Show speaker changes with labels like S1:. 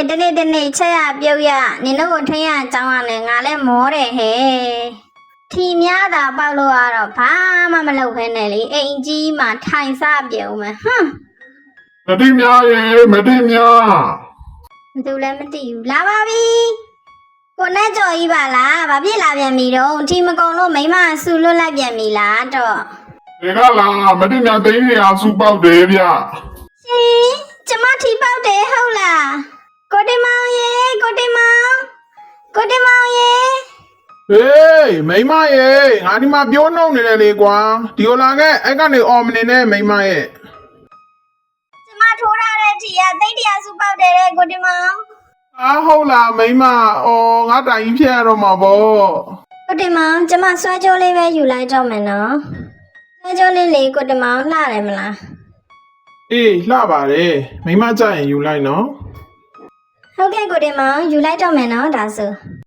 S1: တနေ့ချက်ရပြုတ်ရနင်တို့ကိုထိရအကြောင်းရတယ်ငါလည်းမောတယ်ဟဲ့ထီများတာပေါက်လို့ရတော့ဘာမှမလုပ်ခဲနဲ့လေအိမ်ကြီးမှာထိုင်စပြုံးမယ်ဟမ်
S2: မတိများရေမတိများ
S1: ဘသူလည်းမသိဘူးလာပါပြီကိုနဲ့ကြော်ကြီးပါလားဘာဖြစ်လာပြန်ပြီတော့ထီမကုံလို့မိမဆူလွတ်လိုက်ပြန်ပြီလားတော့
S2: ဒီကလာမတိများသိနေအောင်စူပေါက်တယ်ဗျ
S1: ရှင်ကျမထီပေါက်တယ်ဟုတ်လားကိုတင်မောင်ရေကိုတင်မောင်ရေ
S3: ဟေးမိမရဲ့ငါဒီမှာပြောနှုတ်နေတယ်လေကွာဒီလိုလာခဲ့အဲ့ကနေအော်မနေနဲ့မိမရဲ့
S1: ကျမထိုးထားတဲ့ထီကသိန်း100စုပေါက်တယ်တဲ့ကိုတင်မောင်
S3: အားဟုတ်လားမိမအော်ငါတိုင်ဖြစ်ရတော့မှာပေါ့
S1: ကိုတင်မောင်ကျမဆွဲကြိုးလေးပဲယူလိုက်တော့မယ်နော်ဆွဲကြိုးလေးလေကိုတင်မောင်လှတယ်မလား
S3: အေးလှပါတယ်မိမကြရင်ယူလိုက်နော်
S1: ဟုတ်ကဲ့ကိုတင်မောင်ယူလိုက်တော့မယ်နော်ဒါဆို